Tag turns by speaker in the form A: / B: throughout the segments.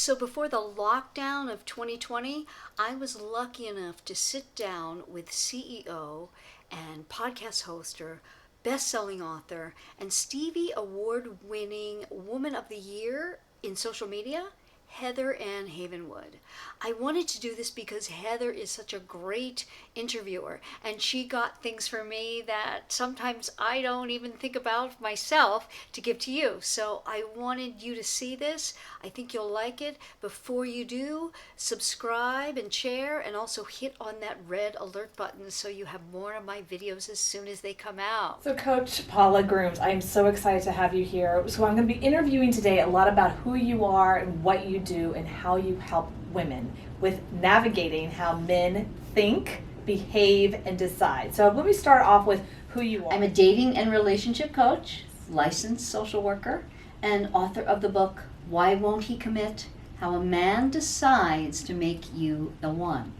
A: So before the lockdown of 2020, I was lucky enough to sit down with CEO and podcast hoster, best-selling author, and Stevie Award-winning Woman of the Year in social media, Heather Ann Havenwood. I wanted to do this because Heather is such a great interviewer, and she got things for me that sometimes I don't even think about myself to give to you. So I wanted you to see this. I think you'll like it. Before you do, subscribe and share, and also hit on that red alert button so you have more of my videos as soon as they come out.
B: So Coach Paula Grooms, I am so excited to have you here. So I'm going to be interviewing today a lot about who you are and what you do and how you help women with navigating how men think, behave, and decide. So let me start off with who you are.
A: I'm a dating and relationship coach, licensed social worker, and author of the book, Why Won't He Commit? How a Man Decides to Make You the One.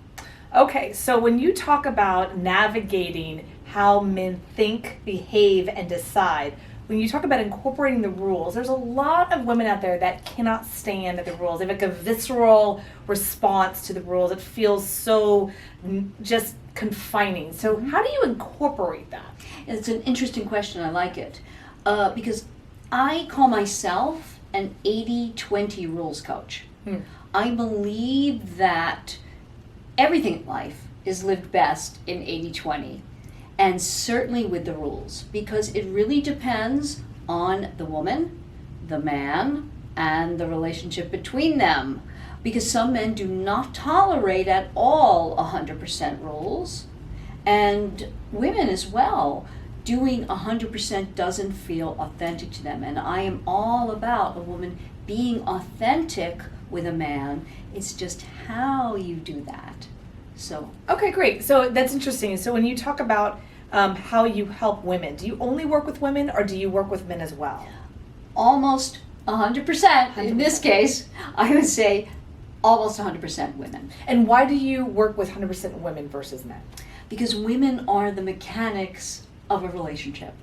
B: Okay, so when you talk about navigating how men think, behave, and decide, when you talk about incorporating the rules, there's a lot of women out there that cannot stand the rules. They have like a visceral response to the rules. It feels so just confining. So how do you incorporate that?
A: It's an interesting question. I like it. Because I call myself an 80-20 rules coach. I believe that everything in life is lived best in 80-20. And certainly with the rules, because it really depends on the woman, the man, and the relationship between them. Because some men do not tolerate at all 100% rules, and women as well. Doing 100% doesn't feel authentic to them. And I am all about a woman being authentic with a man. It's just how you do that. So
B: okay, great. So that's interesting. So when you talk about how you help women, do you only work with women or do you work with men as well?
A: Almost 100%. In this case, I would say almost 100% women.
B: And why do you work with 100% women versus men?
A: Because women are the mechanics of a relationship.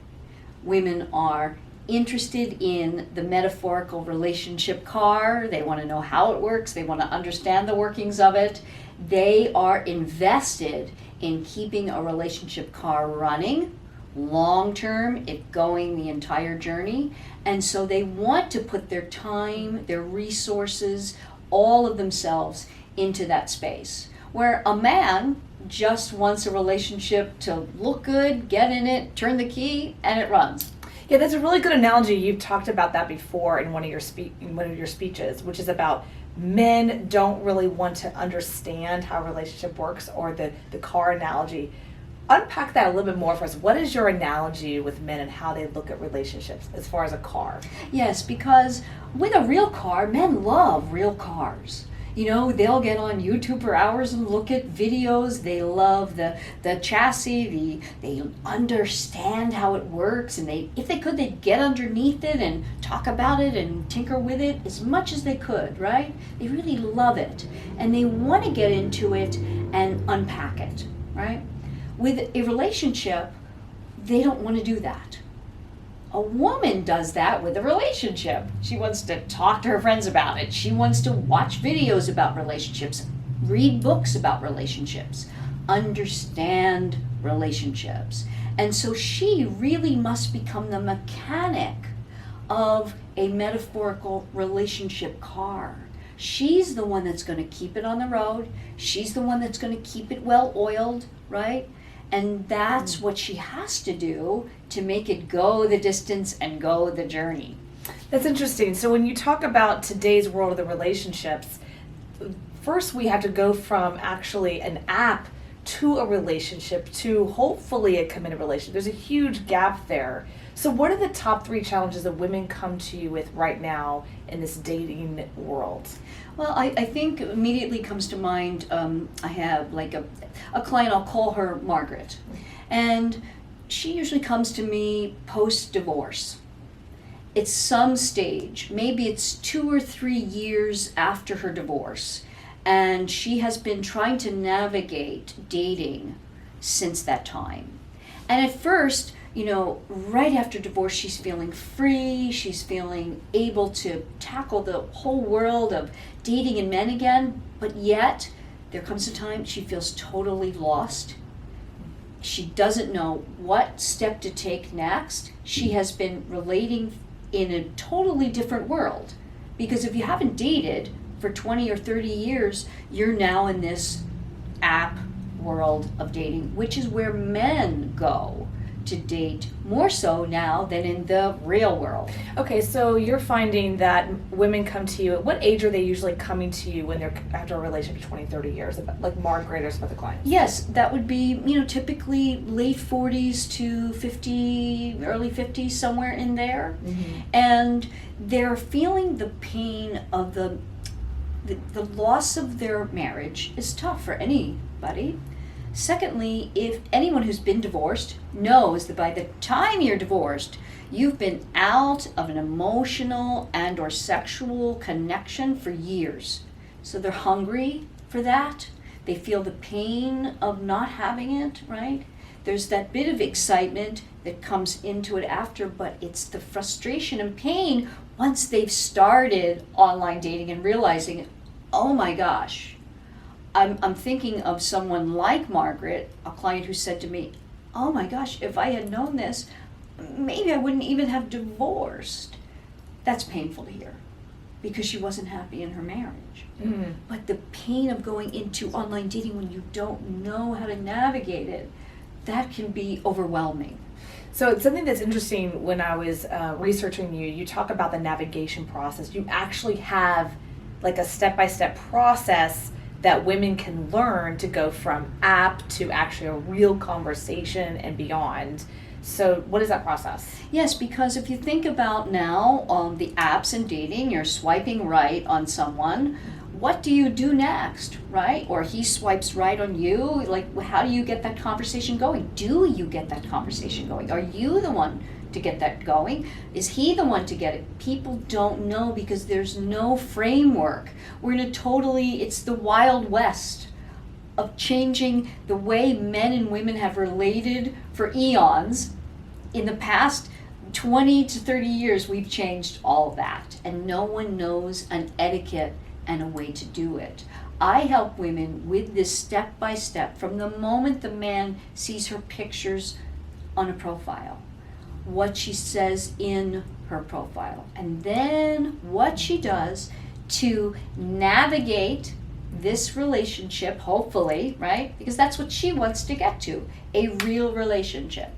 A: Women are interested in the metaphorical relationship car. They want to know how it works. They want to understand the workings of it. They are invested in keeping a relationship car running long term, it going the entire journey. And so they want to put their time, their resources, all of themselves into that space. Where a man just wants a relationship to look good, get in it, turn the key, and it runs.
B: Yeah, that's a really good analogy. You've talked about that before in one of your speeches, which is about men don't really want to understand how a relationship works, or the car analogy. Unpack that a little bit more for us. What is your analogy with men and how they look at relationships as far as a car?
A: Yes, because with a real car, men love real cars. You know, they'll get on YouTube for hours and look at videos. They love the chassis. They understand how it works, and if they could, they'd get underneath it and talk about it and tinker with it as much as they could, right? They really love it, and they want to get into it and unpack it, right? With a relationship, they don't want to do that. A woman does that with a relationship. She wants to talk to her friends about it. She wants to watch videos about relationships, read books about relationships, understand relationships. And so she really must become the mechanic of a metaphorical relationship car. She's the one that's going to keep it on the road. She's the one that's going to keep it well oiled, right? And that's what she has to do to make it go the distance and go the journey.
B: That's interesting. So when you talk about today's world of the relationships, first we have to go from actually an app to a relationship to hopefully a committed relationship. There's a huge gap there. So what are the top 3 challenges that women come to you with right now in this dating world?
A: Well, I think immediately comes to mind, I have like a client, I'll call her Margaret. And she usually comes to me post-divorce. It's some stage, maybe it's 2 or 3 years after her divorce. And she has been trying to navigate dating since that time. And at first, right after divorce, she's feeling free, she's feeling able to tackle the whole world of dating and men again, but yet there comes a time she feels totally lost. She doesn't know what step to take next. She has been relating in a totally different world. Because if you haven't dated for 20 or 30 years, you're now in this app world of dating, which is where men go to date more so now than in the real world.
B: Okay, so you're finding that women come to you, at what age are they usually coming to you when they're after a relationship for 20, 30 years, like Margaret or some of the clients?
A: Yes, that would be, typically late 40s to 50, early 50s, somewhere in there.
B: Mm-hmm.
A: And they're feeling the pain of the loss of their marriage is tough for anybody. Secondly, if anyone who's been divorced knows that by the time you're divorced, you've been out of an emotional and or sexual connection for years. So they're hungry for that. They feel the pain of not having it, right? There's that bit of excitement that comes into it after, but it's the frustration and pain once they've started online dating and realizing, oh my gosh, I'm thinking of someone like Margaret, a client who said to me, oh my gosh, if I had known this, maybe I wouldn't even have divorced. That's painful to hear because she wasn't happy in her marriage.
B: Mm.
A: But the pain of going into online dating when you don't know how to navigate it, that can be overwhelming.
B: So it's something that's interesting. When I was researching you talk about the navigation process. You actually have like a step-by-step process that women can learn to go from app to actually a real conversation and beyond. So what is that process?
A: Yes, because if you think about now the apps and dating, you're swiping right on someone. What do you do next, right? Or he swipes right on you. Like, how do you get that conversation going? Do you get that conversation going? Are you the one to get that going? Is he the one to get it? People don't know because there's no framework. We're in it's the Wild West of changing the way men and women have related for eons. In the past 20 to 30 years, we've changed all that, and no one knows an etiquette and a way to do it. I help women with this step by step from the moment the man sees her pictures on a profile, what she says in her profile, and then what she does to navigate this relationship, hopefully, right? Because that's what she wants to get to, a real relationship.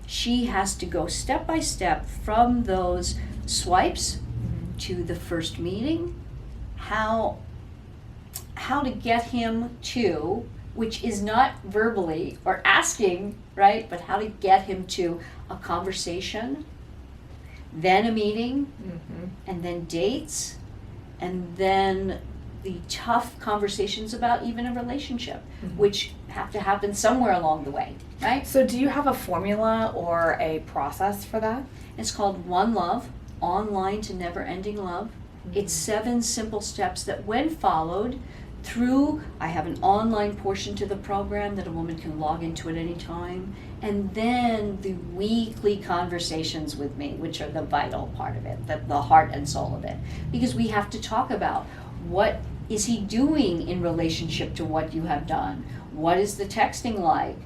A: She has to go step by step from those swipes to the first meeting, how to get him to, which is not verbally or asking, right? But how to get him to a conversation, then a meeting, and then dates, and then the tough conversations about even a relationship, which have to happen somewhere along the way, right?
B: So do you have a formula or a process for that?
A: It's called One Love, Online to Never Ending Love. It's 7 simple steps that when followed through, I have an online portion to the program that a woman can log into at any time, and then the weekly conversations with me, which are the vital part of it, the heart and soul of it. Because we have to talk about what is he doing in relationship to what you have done? What is the texting like?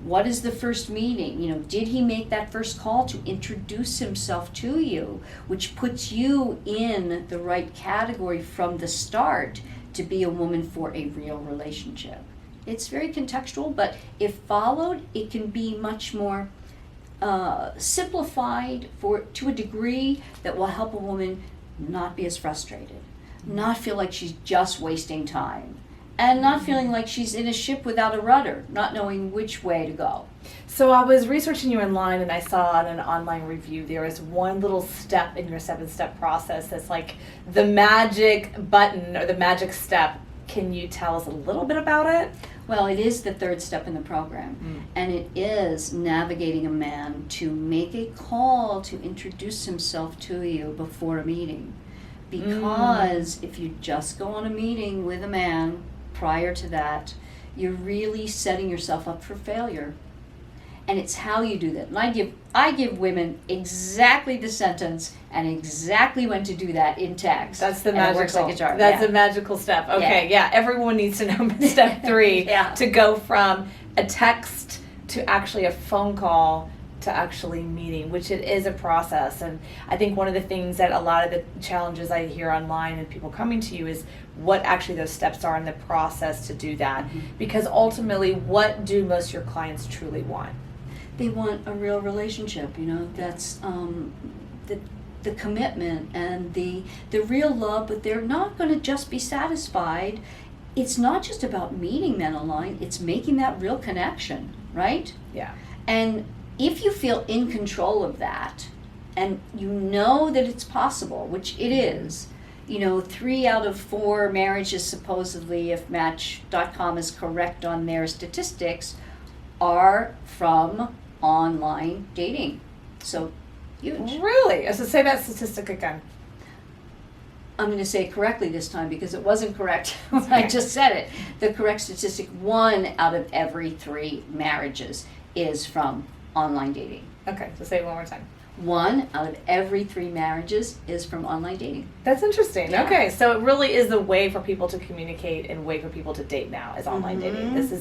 A: What is the first meeting? Did he make that first call to introduce himself to you, which puts you in the right category from the start to be a woman for a real relationship? It's very contextual, but if followed, it can be much more simplified to a degree that will help a woman not be as frustrated, not feel like she's just wasting time, and not feeling like she's in a ship without a rudder, not knowing which way to go.
B: So I was researching you online, and I saw in an online review there is one little step in your 7-step process that's like the magic button or the magic step. Can you tell us a little bit about it?
A: Well, it is the 3rd step in the program, and it is navigating a man to make a call to introduce himself to you before a meeting. Because if you just go on a meeting with a man prior to that, you're really setting yourself up for failure. And it's how you do that. And I give women exactly the sentence and exactly when to do that in text.
B: That's the
A: and
B: magical.
A: It works like a charm.
B: That's
A: yeah.
B: a magical step. Okay, yeah. Everyone needs to know step 3
A: Yeah.
B: to go from a text to actually a phone call to actually meeting, which it is a process. And I think one of the things that a lot of the challenges I hear online and people coming to you is what actually those steps are in the process to do that.
A: Mm-hmm.
B: Because ultimately, what do most of your clients truly want?
A: They want a real relationship, you know, that's the commitment and the real love, but they're not going to just be satisfied. It's not just about meeting men online, it's making that real connection, right?
B: Yeah.
A: And if you feel in control of that, and you know that it's possible, which it is, you know, 3 out of 4 marriages supposedly, if Match.com is correct on their statistics, are from online dating. So, huge.
B: Really? So say that statistic again.
A: I'm going to say it correctly this time because it wasn't correct when I just said it. The correct statistic, 1 out of every 3 marriages is from online dating.
B: Okay, so say it one more time.
A: 1 out of every 3 marriages is from online dating.
B: That's interesting.
A: Yeah.
B: Okay, so it really is a way for people to communicate and a way for people to date now is online dating. This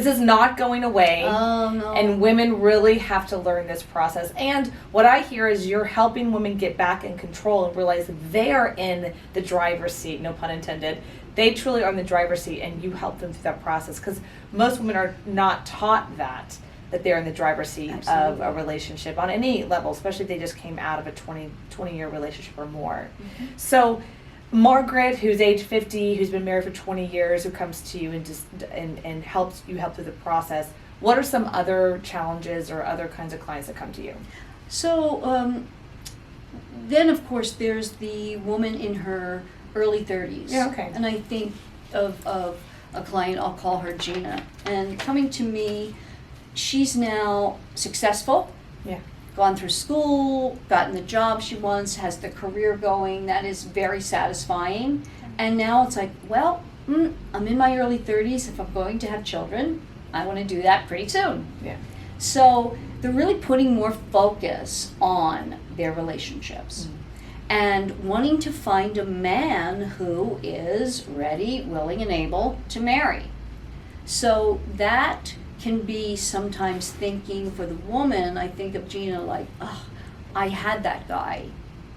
B: is not going away.
A: Oh, no.
B: And women really have to learn this process. And what I hear is you're helping women get back in control and realize that they are in the driver's seat, no pun intended. They truly are in the driver's seat, and you help them through that process because most women are not taught that they're in the driver's seat
A: Absolutely.
B: of a relationship on any level, especially if they just came out of a 20-year relationship or more. So Margaret, who's age 50, who's been married for 20 years, who comes to you and just and helps you help through the process, what are some other challenges or other kinds of clients that come to you?
A: So then, of course, there's the woman in her early 30s.
B: Yeah, okay.
A: And I think of a client, I'll call her Gina. And coming to me, she's now successful.
B: Yeah.
A: Gone through school, gotten the job she wants, has the career going. That is very satisfying. And now it's like, well, I'm in my early 30s. If I'm going to have children, I want to do that pretty soon.
B: Yeah.
A: So they're really putting more focus on their relationships and wanting to find a man who is ready, willing, and able to marry. So that can be sometimes thinking for the woman. I think of Gina like, oh, I had that guy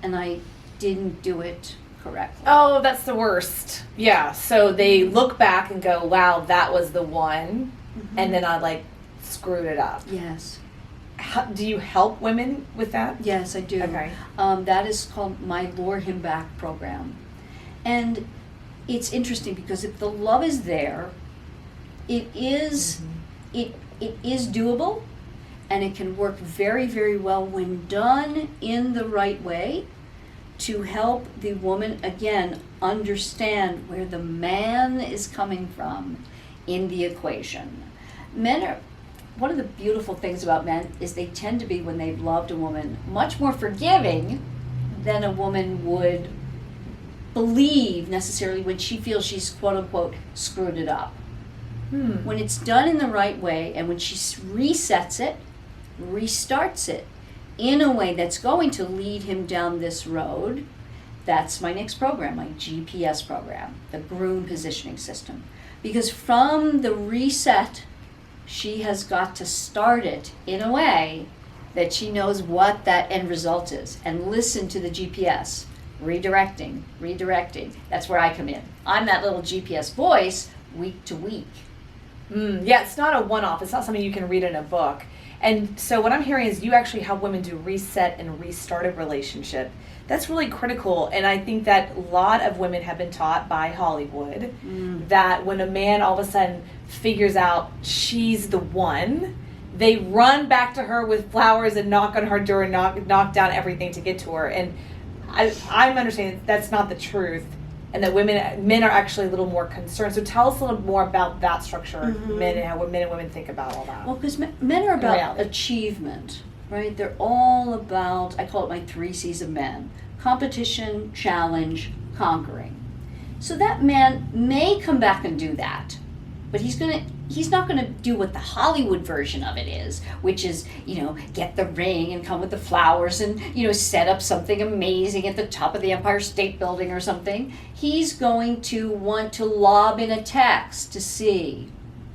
A: and I didn't do it correctly.
B: Oh, that's the worst. Yeah. So they look back and go, wow, that was the one. And then I screwed it up.
A: Yes.
B: Do you help women with that?
A: Yes, I do.
B: Okay.
A: That is called my Lure Him Back program. And it's interesting because if the love is there, it is it is doable, and it can work very, very well when done in the right way to help the woman, again, understand where the man is coming from in the equation. Men are, one of the beautiful things about men is they tend to be, when they've loved a woman, much more forgiving than a woman would believe necessarily when she feels she's quote unquote screwed it up. When it's done in the right way, and when she resets it, restarts it in a way that's going to lead him down this road, that's my next program, my GPS program, the Groom Positioning System. Because from the reset, she has got to start it in a way that she knows what that end result is, and listen to the GPS, redirecting. That's where I come in. I'm that little GPS voice week to week.
B: Yeah, it's not a one-off. It's not something you can read in a book. And so what I'm hearing is you actually help women to reset and restart a relationship. That's really critical. And I think that a lot of women have been taught by Hollywood that when a man all of a sudden figures out she's the one, they run back to her with flowers and knock on her door and knock down everything to get to her. And I'm understanding that's not the truth, and that men are actually a little more concerned. So tell us a little more about that structure, men and how men and women think about all that.
A: Well, because men are about
B: Reality.
A: achievement, right? They're all about, I call it my 3 C's of men: competition, challenge, conquering. So that man may come back and do that, but he's not gonna do what the Hollywood version of it is, which is, get the ring and come with the flowers and, set up something amazing at the top of the Empire State Building or something. He's going to want to lob in a text to see,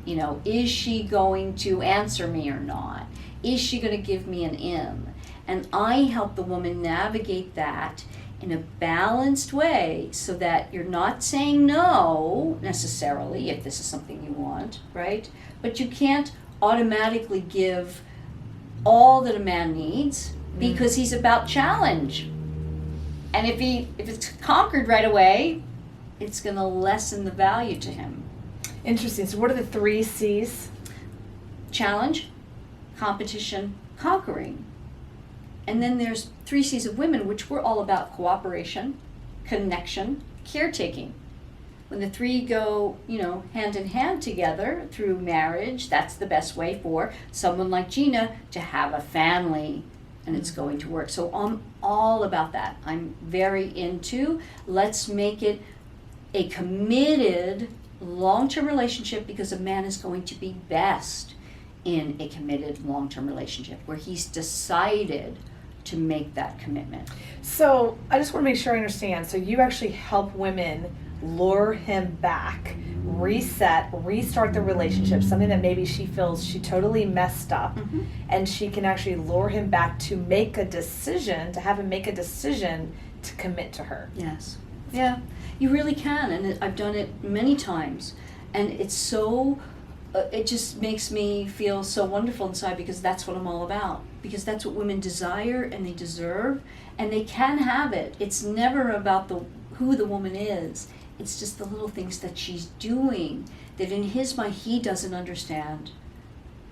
A: is she going to answer me or not? Is she going to give me an in? And I help the woman navigate that in a balanced way so that you're not saying no necessarily if this is something you want, right? But you can't automatically give all that a man needs because he's about challenge. And if it's conquered right away, it's going to lessen the value to him.
B: Interesting. So what are the 3 C's?
A: Challenge, competition, conquering. And then there's 3 C's of women, which we're all about: cooperation, connection, caretaking. When the 3 go, hand in hand together through marriage, that's the best way for someone like Gina to have a family, and it's going to work. So I'm all about that. I'm very into, let's make it a committed long-term relationship, because a man is going to be best in a committed long-term relationship where he's decided to make that commitment.
B: So I just want to make sure I understand. So you actually help women lure him back, reset, restart the relationship, something that maybe she feels she totally messed up, and she can actually lure him back to make a decision, to have him make a decision to commit to her.
A: Yes. Yeah, you really can, and I've done it many times, and it's so it just makes me feel so wonderful inside, because that's what I'm all about, because that's what women desire and they deserve, and they can have it. It's never about who the woman is. It's just the little things that she's doing that in his mind he doesn't understand,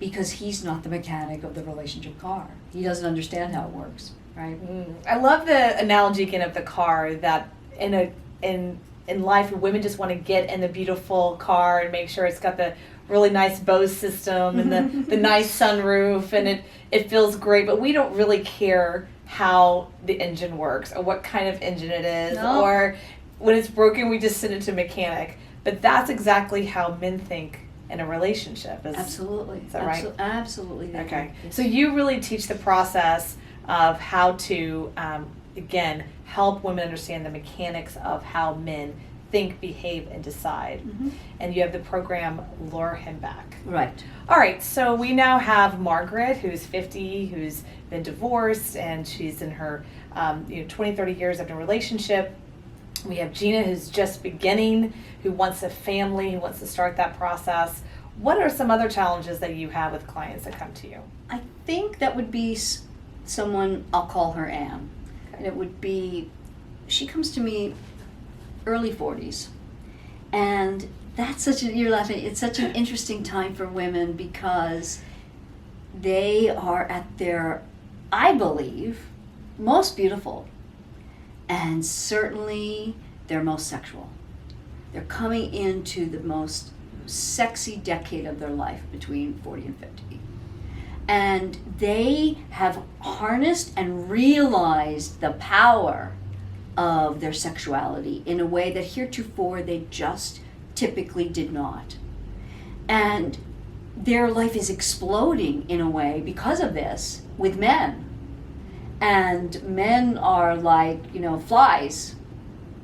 A: because he's not the mechanic of the relationship car. He doesn't understand how it works, right?
B: I love the analogy again of the car, that in life women just want to get in the beautiful car and make sure it's got the really nice Bose system and the nice sunroof, and it feels great, but we don't really care how the engine works or what kind of engine it is. No. Or when it's broken, we just send it to a mechanic. But that's exactly how men think in a relationship.
A: Absolutely.
B: Is that right?
A: Absolutely.
B: Okay. So you really teach the process of how to, again, help women understand the mechanics of how men think, behave, and decide. And you have the program Lure Him Back.
A: Right.
B: All right, so we now have Margaret, who's 50, who's been divorced, and she's in her 20, 30 years of a relationship. We have Gina, who's just beginning, who wants a family, who wants to start that process. What are some other challenges that you have with clients that come to you?
A: I think that would be someone, I'll call her Anne. Okay. And it would be, she comes to me early 40s. And that's you're laughing, it's such an interesting time for women, because they are at their, I believe, most beautiful. And certainly they're most sexual. They're coming into the most sexy decade of their life, between 40 and 50. And they have harnessed and realized the power of their sexuality in a way that heretofore they just typically did not. And their life is exploding in a way because of this with men. And men are like, flies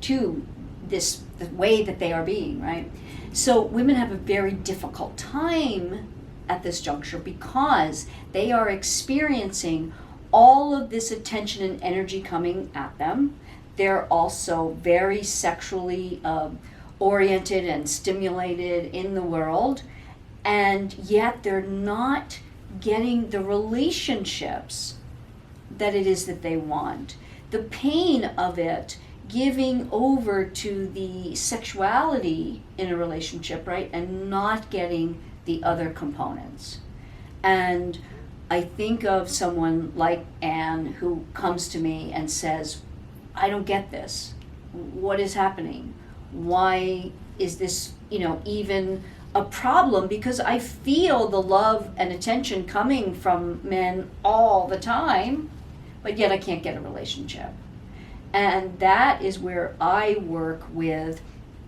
A: to the way that they are being, right? So women have a very difficult time at this juncture, because they are experiencing all of this attention and energy coming at them. They're also very sexually oriented and stimulated in the world, and yet they're not getting the relationships that it is that they want. The pain of it, giving over to the sexuality in a relationship, right, and not getting the other components. And I think of someone like Anne, who comes to me and says, I don't get this. What is happening? Why is this, even a problem? Because I feel the love and attention coming from men all the time, but yet I can't get a relationship. And that is where I work with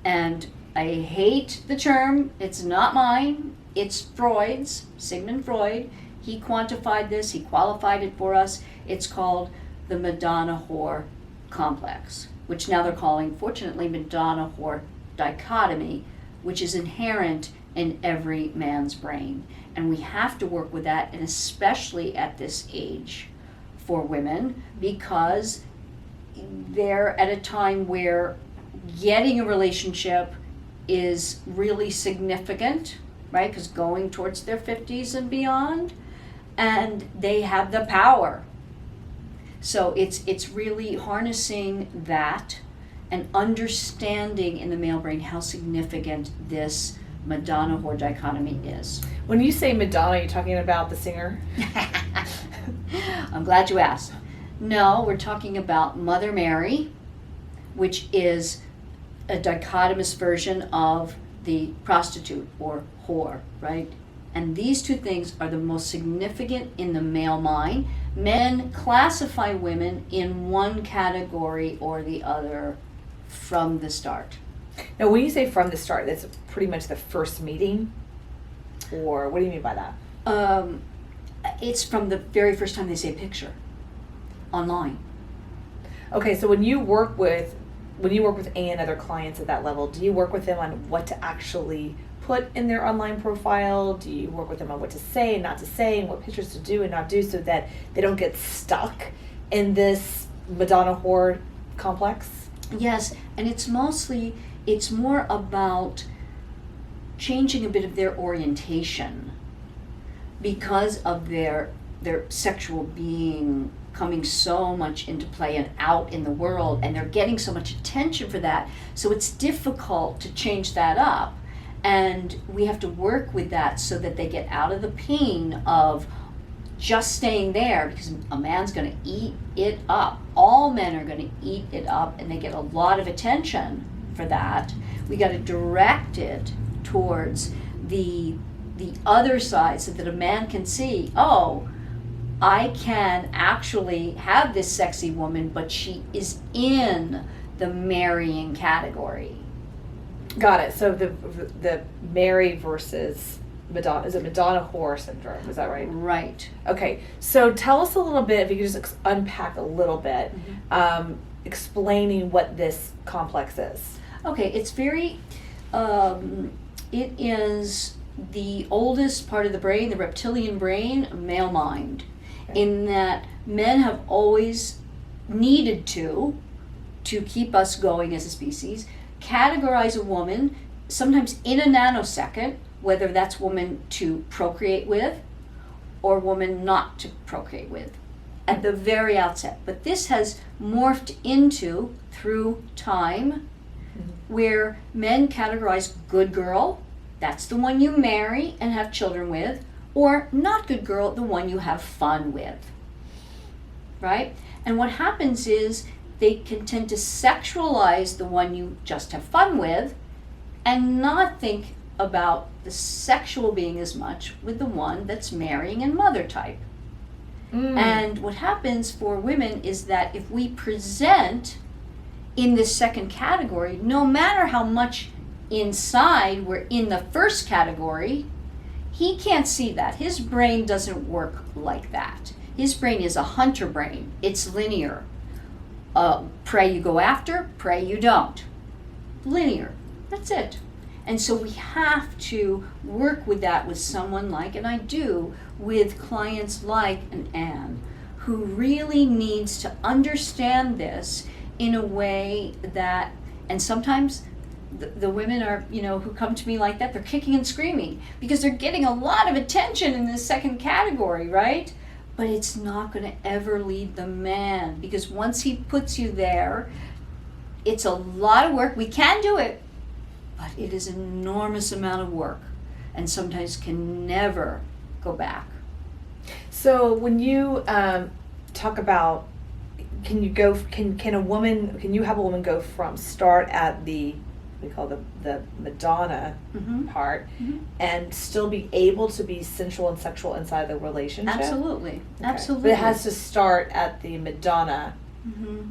A: and I hate the term. It's not mine. It's Freud's, Sigmund Freud. He quantified this. He qualified it for us. It's called the Madonna-whore complex, which now they're calling, fortunately, Madonna-whore dichotomy, which is inherent in every man's brain. And we have to work with that, and especially at this age for women, because they're at a time where getting a relationship is really significant, right? Because going towards their 50s and beyond, and they have the power. So it's really harnessing that and understanding in the male brain how significant this Madonna-whore dichotomy is.
B: When you say Madonna, you're talking about the singer?
A: I'm glad you asked. No, we're talking about Mother Mary, which is a dichotomous version of the prostitute or whore, right? And these two things are the most significant in the male mind. Men classify women in one category or the other from the start.
B: Now, when you say from the start, that's pretty much the first meeting? Or what do you mean by that?
A: It's from the very first time they see a picture online.
B: Okay, so when you work with Anne and other clients at that level, do you work with them on what to actually put in their online profile? Do you work with them on what to say and not to say, and what pictures to do and not do, so that they don't get stuck in this Madonna whore complex?
A: Yes, and it's more about changing a bit of their orientation because of their sexual being coming so much into play and out in the world, and they're getting so much attention for that. So it's difficult to change that up. And we have to work with that so that they get out of the pain of just staying there, because a man's going to eat it up. All men are going to eat it up, and they get a lot of attention for that. We got to direct it towards the other side so that a man can see, oh, I can actually have this sexy woman, but she is in the marrying category.
B: Got it. So the Mary versus Madonna, is it Madonna whore syndrome? Is that right?
A: Right.
B: Okay. So tell us a little bit, if you could just unpack a little bit, explaining what this complex is.
A: Okay, it's very, it is the oldest part of the brain, the reptilian brain, male mind, in that men have always needed to keep us going as a species, categorize a woman, sometimes in a nanosecond, whether that's woman to procreate with or woman not to procreate with, at the very outset. But this has morphed into, through time, where men categorize good girl, that's the one you marry and have children with, or not good girl, the one you have fun with, right? And what happens is they can tend to sexualize the one you just have fun with and not think about the sexual being as much with the one that's marrying and mother type. And what happens for women is that if we present in this second category, no matter how much inside we're in the first category, he can't see that. His brain doesn't work like that. His brain is a hunter brain. It's linear. Prey you go after, prey you don't. Linear. That's it. And so we have to work with that with someone like, and I do, with clients like an Anne, who really needs to understand this in a way that, and sometimes the women are, who come to me like that, they're kicking and screaming because they're getting a lot of attention in this second category, right? But it's not going to ever lead the man, because once he puts you there, it's a lot of work. We can do it, but it is an enormous amount of work, and sometimes can never go back.
B: So when you talk about, can you have a woman go from start at the, we call the Madonna part, and still be able to be sensual and sexual inside the relationship?
A: Absolutely.
B: Okay.
A: Absolutely.
B: But it has to start at the Madonna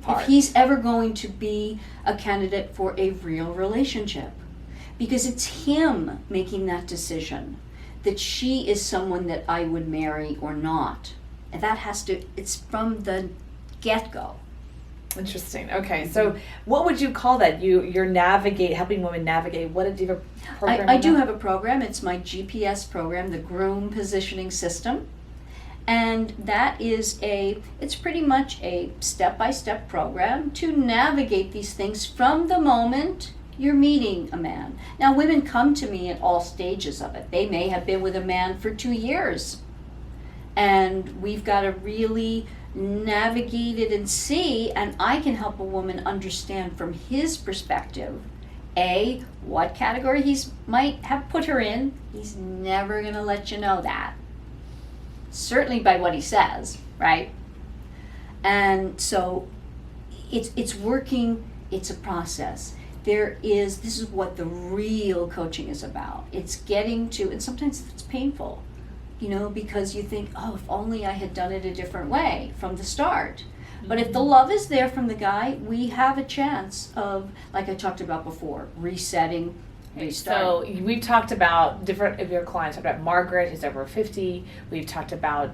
B: part.
A: If he's ever going to be a candidate for a real relationship. because it's him making that decision that she is someone that I would marry or not. And that it's from the get-go.
B: Interesting. Okay, so what would you call that? You're helping women navigate. What do you have a program?
A: I do have a program. It's my GPS program, the Groom Positioning System. And that is it's pretty much a step-by-step program to navigate these things from the moment you're meeting a man. Now, women come to me at all stages of it. They may have been with a man for 2 years. And we've got to really navigate it and see, and I can help a woman understand from his perspective, what category might have put her in. He's never going to let you know that. Certainly by what he says, right? And so it's working, it's a process. This is what the real coaching is about. It's getting to, and sometimes it's painful, because you think, if only I had done it a different way from the start. But if the love is there from the guy, we have a chance of, like I talked about before, resetting, restarting.
B: So we've talked about different of your clients. We've talked about Margaret, who's over 50. We've talked about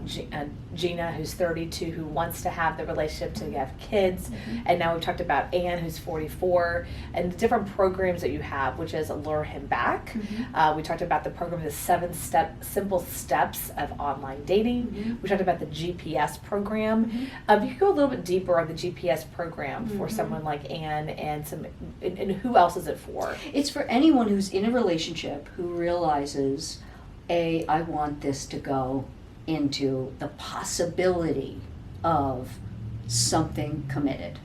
B: Gina, who's 32, who wants to have the relationship to have kids. Mm-hmm. And now we've talked about Anne, who's 44, and the different programs that you have, which is Lure Him Back. Mm-hmm. We talked about the program, the 7 simple steps of online dating. Mm-hmm. We talked about the GPS program. Mm-hmm. You could go a little bit deeper on the GPS program for someone like Anne, and who else is it for?
A: It's for anyone who's in a relationship who realizes, I want this to go into the possibility of something committed.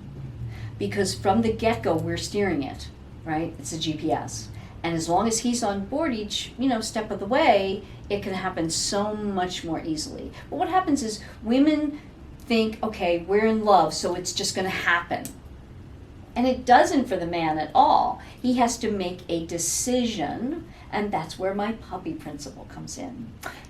A: Because from the get-go, we're steering it, right? It's a GPS. And as long as he's on board each, step of the way, it can happen so much more easily. But what happens is women think, okay, we're in love, so it's just going to happen. And it doesn't for the man at all. He has to make a decision, and that's where my puppy principle comes in.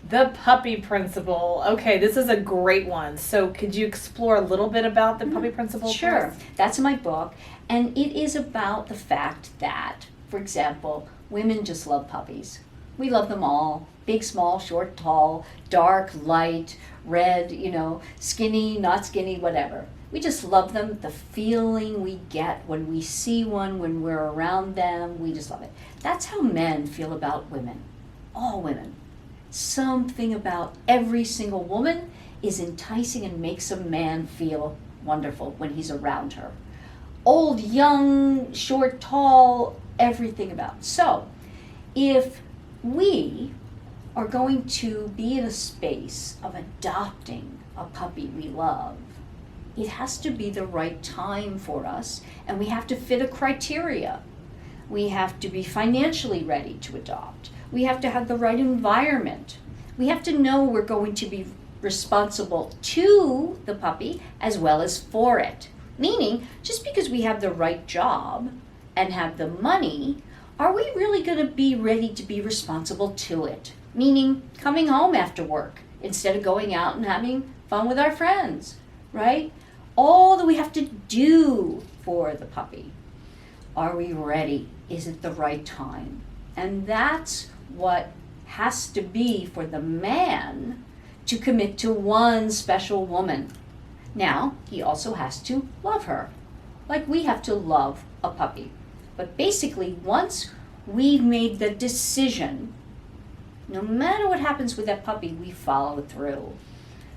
B: The puppy principle. Okay, this is a great one. So could you explore a little bit about the puppy principle?
A: Sure. That's in my book. And it is about the fact that, for example, women just love puppies. We love them all. Big, small, short, tall, dark, light, red, skinny, not skinny, whatever. We just love them. The feeling we get when we see one, when we're around them, we just love it. That's how men feel about women. All women. Something about every single woman is enticing and makes a man feel wonderful when he's around her. Old, young, short, tall, everything about it. So, if we are going to be in a space of adopting a puppy we love, it has to be the right time for us, and we have to fit a criteria. We have to be financially ready to adopt. We have to have the right environment. We have to know we're going to be responsible to the puppy as well as for it. Meaning, just because we have the right job and have the money, are we really going to be ready to be responsible to it? Meaning, coming home after work instead of going out and having fun with our friends, right? All that we have to do for the puppy. Are we ready? Is it the right time? And that's what has to be for the man to commit to one special woman. Now, he also has to love her, like we have to love a puppy. But basically, once we've made the decision, no matter what happens with that puppy, we follow through.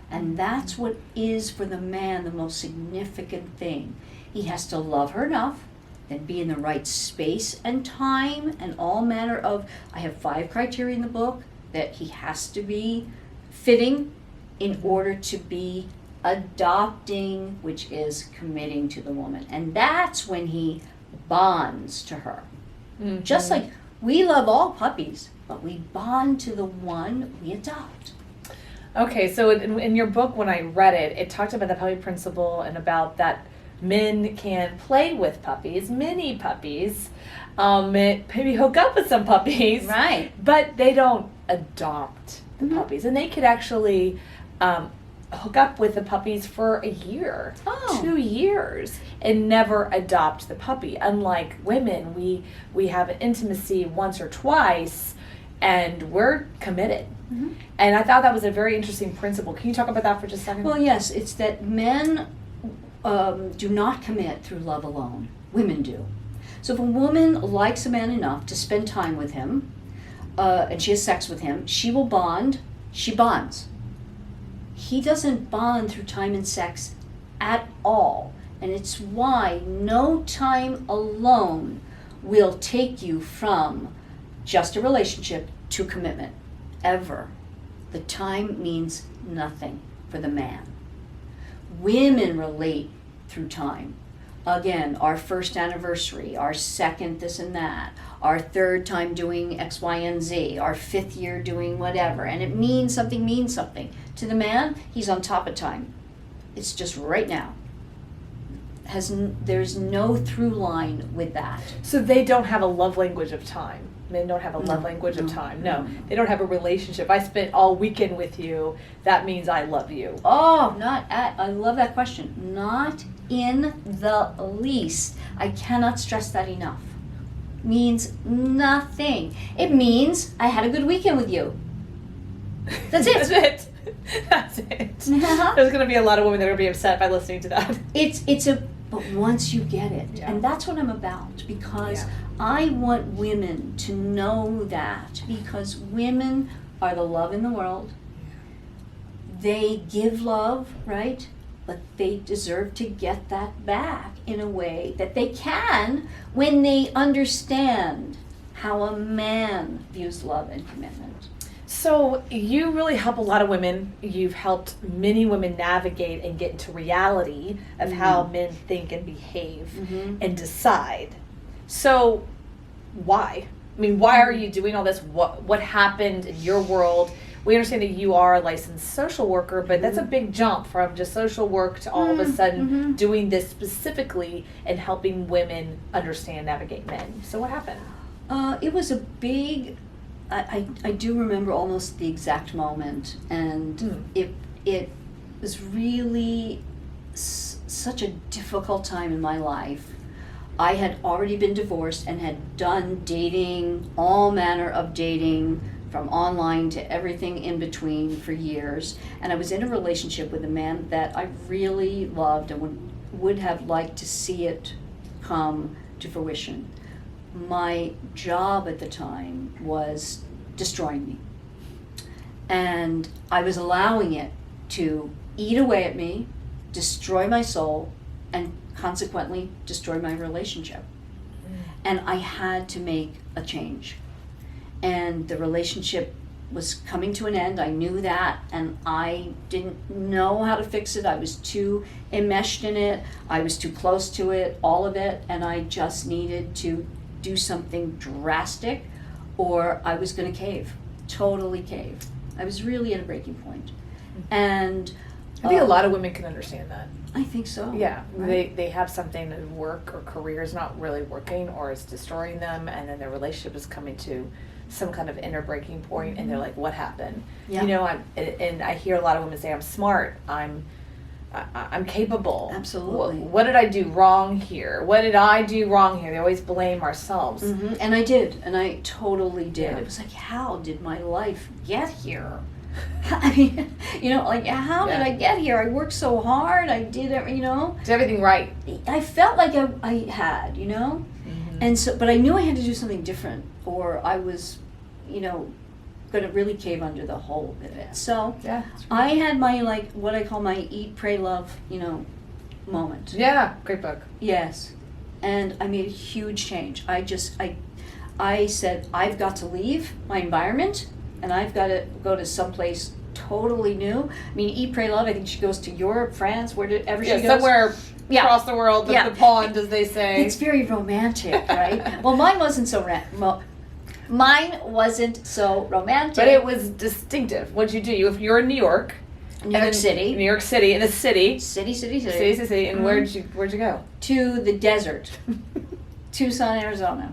A: And that's what is for the man the most significant thing. He has to love her enough, then be in the right space and time and all manner of, I have 5 criteria in the book that he has to be fitting in order to be adopting, which is committing to the woman. And that's when he bonds to her. Mm-hmm. Just like we love all puppies, but we bond to the one we adopt.
B: Okay, so in your book, when I read it, it talked about the puppy principle and about that men can play with puppies, mini puppies, maybe hook up with some puppies.
A: Right.
B: But they don't adopt the puppies. And they could actually hook up with the puppies for a year,
A: Oh.
B: 2 years, and never adopt the puppy. Unlike women, we have an intimacy once or twice, and we're committed.
A: Mhm.
B: And I thought that was a very interesting principle. Can you talk about that for just a second?
A: Well, yes, it's that men do not commit through love alone. Women do. So if a woman likes a man enough to spend time with him, and she has sex with him, she will bond. She bonds. He doesn't bond through time and sex at all. And it's why no time alone will take you from just a relationship to commitment, ever. The time means nothing for the man. Women relate through time. Again, our first anniversary, our second this and that, our third time doing X, Y, and Z, our fifth year doing whatever, and it means something. To the man, he's on top of time. It's just right now. There's no through line with that.
B: So they don't have a love language of time. Men don't have a love
A: No,
B: language of
A: no,
B: time.
A: no,
B: No,
A: no.
B: they don't have a relationship. I spent all weekend with you. That means I love you.
A: Oh, I love that question. Not in the least. I cannot stress that enough. Means nothing. It means I had a good weekend with you. That's it.
B: That's it. That's it.
A: Uh-huh.
B: There's going to be a lot of women that are going to be upset by listening to that.
A: But once you get it,
B: Yeah.
A: and that's what I'm about, because
B: Yeah.
A: I want women to know that, because women are the love in the world. They give love, right? But they deserve to get that back in a way that they can when they understand how a man views love and commitment.
B: So you really help a lot of women. You've helped many women navigate and get into reality of how men think and behave
A: Mhm.
B: and decide. So why? I mean, why are you doing all this? What happened in your world? We understand that you are a licensed social worker, but that's a big jump from just social work to all of a sudden doing this specifically and helping women understand, navigate men. So what happened?
A: It was a big. I do remember almost the exact moment, and it was really such a difficult time in my life. I had already been divorced and had done dating, all manner of dating, from online to everything in between for years, and I was in a relationship with a man that I really loved and would have liked to see it come to fruition. My job at the time was destroying me. And I was allowing it to eat away at me, destroy my soul, and consequently destroy my relationship. And I had to make a change. And the relationship was coming to an end. I knew that, and I didn't know how to fix it. I was too enmeshed in it. I was too close to it, all of it, and I just needed to do something drastic, or I was going to cave, totally cave. I was really at a breaking point. And
B: I think a lot of women can understand that.
A: I think so.
B: Yeah,
A: right?
B: they have something at work or career is not really working or it's destroying them, and then their relationship is coming to some kind of inner breaking point, and they're like, "What happened?"
A: Yeah.
B: You know, and I hear a lot of women say, "I'm smart. I'm capable.
A: Absolutely.
B: What did I do wrong here? What did I do wrong here?" They always blame ourselves.
A: Mhm. And I did, and I totally did.
B: Yeah.
A: It was like, how did my life get here? I mean, you know, like, how did
B: Yeah.
A: I get here? I worked so hard. I did it, you know.
B: Did everything right.
A: I felt like I had, you know. And so, but I knew I had to do something different, or I was, you know, going to really cave under the whole of it. So
B: Yeah.
A: I had my, like, what I call my eat, pray, love, you know, moment.
B: Yeah. Great book.
A: Yes. And I made a huge change. I said, I've got to leave my environment, and I've got to go to someplace totally new. I mean, Eat, Pray, Love, I think she goes to Europe, France, wherever she goes.
B: Somewhere
A: Yeah.
B: across the world,
A: Yeah.
B: the pond, as they say.
A: It's very romantic, right? Well, mine wasn't so mine wasn't so romantic.
B: But it was distinctive. What'd you do? If you're in New York,
A: New York City.
B: New York City, in a city,
A: City.
B: and where'd you go?
A: To the desert, Tucson, Arizona,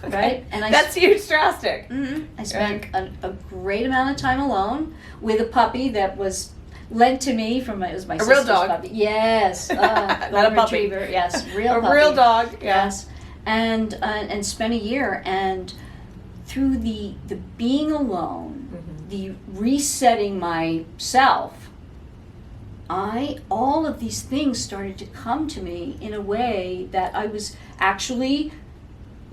A: right? And
B: That's huge, drastic.
A: I spent a great amount of time alone with a puppy that was lent to me from it was my
B: real
A: sister's
B: dog.
A: puppy. Yes,
B: Not a
A: golden
B: puppy.
A: retriever. Yes, real
B: A
A: puppy.
B: real dog. Yeah.
A: Yes, and spent a year, and through the being alone, the resetting myself, all of these things started to come to me in a way that I was actually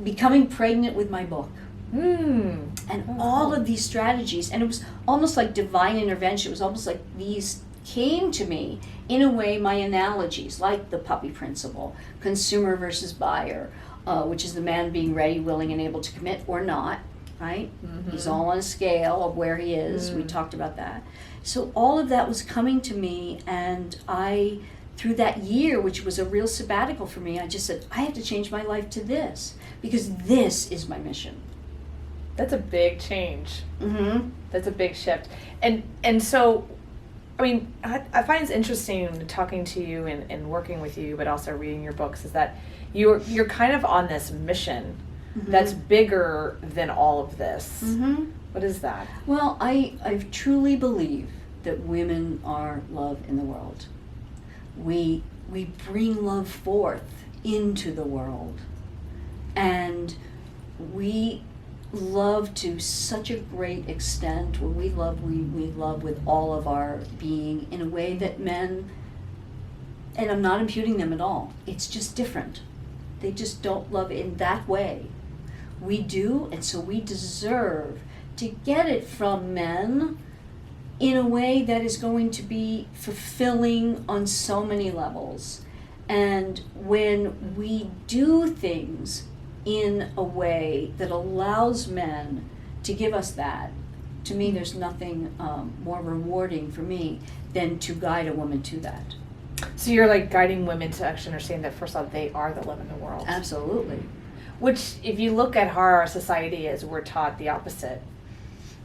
A: becoming pregnant with my book. And all of these strategies, and it was almost like divine intervention. It was almost like these came to me in a way, my analogies, like the puppy principle, consumer versus buyer, which is the man being ready, willing, and able to commit or not, right? He's all on a scale of where he is. We talked about that. So all of that was coming to me, and I, through that year, which was a real sabbatical for me, I just said, I have to change my life to this, because this is my mission.
B: That's a big change.
A: Mm-hmm.
B: That's a big shift. And so, I mean, I find it's interesting talking to you and working with you, but also reading your books, is that you're kind of on this mission that's bigger than all of this. What is that?
A: Well, I truly believe that women are love in the world. We bring love forth into the world, and we love to such a great extent. When we love with all of our being in a way that men, and I'm not imputing them at all, it's just different. They just don't love in that way. We do, and so we deserve to get it from men in a way that is going to be fulfilling on so many levels. And when we do things in a way that allows men to give us that, to me there's nothing more rewarding for me than to guide a woman to that.
B: So you're like guiding women to actually understand that, first of all, they are the love in the world.
A: Absolutely.
B: Which, if you look at how our society is, we're taught the opposite.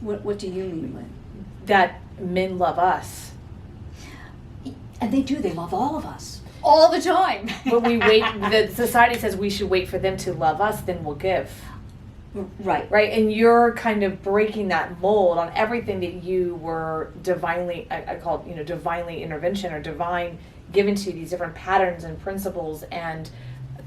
A: What do you mean with?
B: That men love us.
A: And they do, they love all of us. All the time.
B: But we wait, the society says we should wait for them to love us, then we'll give.
A: Right.
B: Right? And you're kind of breaking that mold on everything that you were divinely, I call it, divinely intervention, or divine given to you, these different patterns and principles and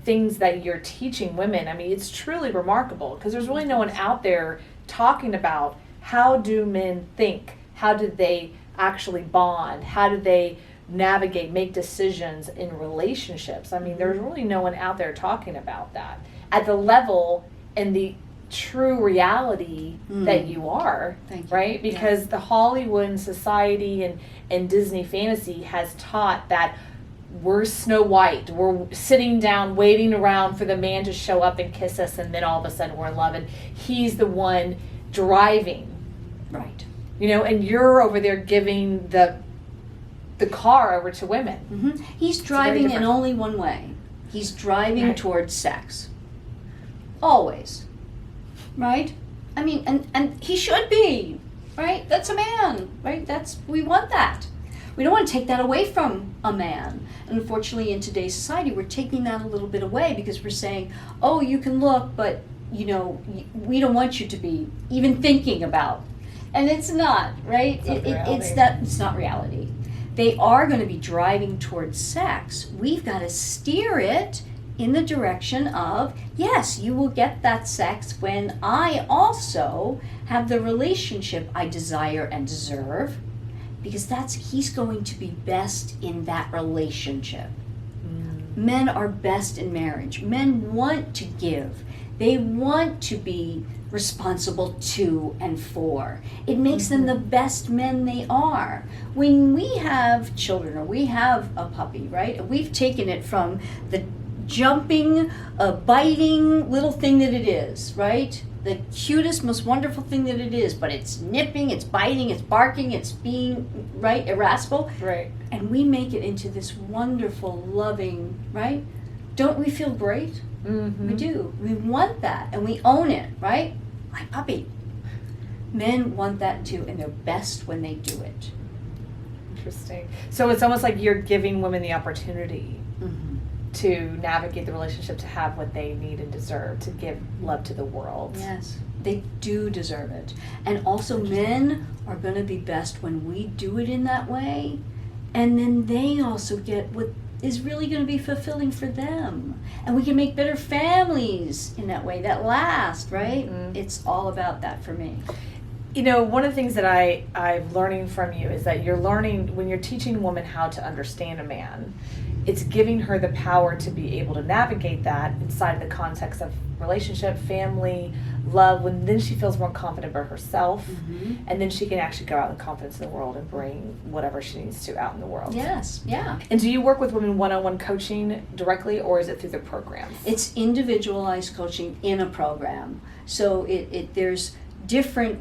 B: things that you're teaching women. I mean, it's truly remarkable, because there's really no one out there talking about how do men think? How do they actually bond? How do they navigate, make decisions in relationships? I mean, there's really no one out there talking about that at the level and the true reality that you are.
A: Thank you.
B: Right? Because the Hollywood and society and Disney fantasy has taught that we're Snow White, we're sitting down waiting around for the man to show up and kiss us, and then all of a sudden we're in love, and he's the one driving.
A: Right.
B: And you're over there giving the car over to women.
A: He's driving in
B: different.
A: only one way. He's driving towards sex. Always. Right? I mean, and he should be, right? That's a man, right? We want that. We don't want to take that away from a man. And unfortunately, in today's society, we're taking that a little bit away, because we're saying, oh, you can look, but, we don't want you to be even thinking about. And it's not, right? It's not reality. They are going to be driving towards sex. We've got to steer it in the direction of, yes, you will get that sex when I also have the relationship I desire and deserve, because he's going to be best in that relationship. Men are best in marriage. Men want to give. They want to be responsible to and for. It makes them the best men they are. When we have children, or we have a puppy, right? We've taken it from the jumping, biting little thing that it is, right? The cutest, most wonderful thing that it is, but it's nipping, it's biting, it's barking, it's being, right, irascible.
B: Right.
A: And we make it into this wonderful, loving, right? Don't we feel great? We do. We want that, and we own it, right? My puppy. Men want that too, and they're best when they do it.
B: Interesting. So it's almost like you're giving women the opportunity to navigate the relationship, to have what they need and deserve, to give love to the world.
A: Yes. They do deserve it. And also, men are going to be best when we do it in that way. And then they also get what is really going to be fulfilling for them. And we can make better families in that way that last, right?
B: Mm-hmm.
A: It's all about that for me.
B: You know, one of the things that I'm learning from you is that you're learning, when you're teaching a woman how to understand a man, it's giving her the power to be able to navigate that inside the context of relationship, family, love, when then she feels more confident about herself, and then she can actually go out in confidence in the world and bring whatever she needs to out in the world.
A: Yes, yeah.
B: And do you work with women one-on-one coaching directly, or is it through the programs?
A: It's individualized coaching in a program. So there's different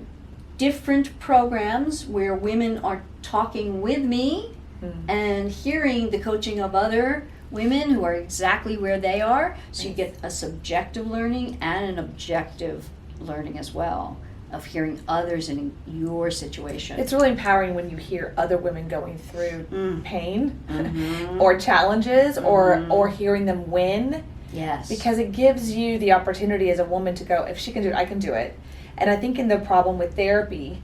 A: programs where women are talking with me and hearing the coaching of other women who are exactly where they are. So you get a subjective learning and an objective learning as well of hearing others in your situation.
B: It's really empowering when you hear other women going through pain or challenges or hearing them win.
A: Yes.
B: Because it gives you the opportunity as a woman to go, if she can do it, I can do it. And I think in the problem with therapy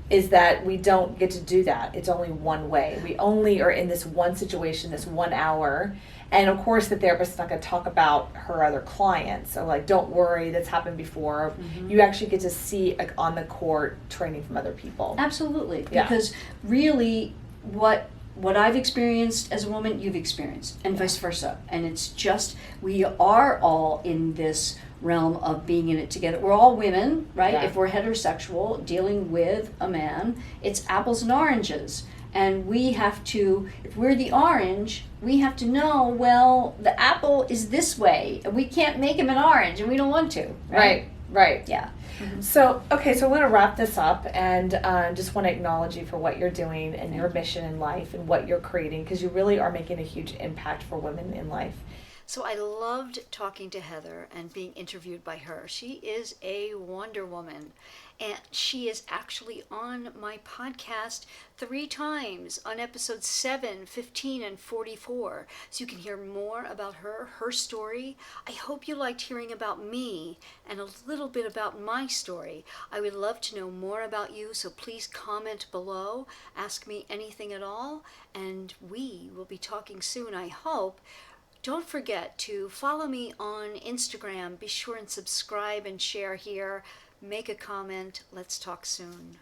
B: is that we don't get to do that. It's only one way. We only are in this one situation, this 1 hour. And of course the therapist is not going to talk about her other clients. So like, don't worry, that's happened before. You actually get to see like, on the court training from other people.
A: Absolutely.
B: Yeah.
A: Because really what I've experienced as a woman, you've experienced, and vice versa. And it's just, we are all in this realm of being in it together. We're all women, right?
B: Yeah.
A: If we're heterosexual, dealing with a man, it's apples and oranges. And we have to, if we're the orange, we have to know, well, the apple is this way. And we can't make him an orange, and we don't want to. Right?
B: Right.
A: Yeah.
B: So, okay, so I'm going to wrap this up and just want to acknowledge you for what you're doing and your mission in life and what you're creating, because you really are making a huge impact for women in life.
A: So I loved talking to Heather and being interviewed by her. She is a Wonder Woman, and she is actually on my podcast 3 times on episodes 7, 15, and 44. So you can hear more about her story. I hope you liked hearing about me and a little bit about my story. I would love to know more about you, so please comment below. Ask me anything at all, and we will be talking soon, I hope. Don't forget to follow me on Instagram. Be sure and subscribe and share here. Make a comment. Let's talk soon.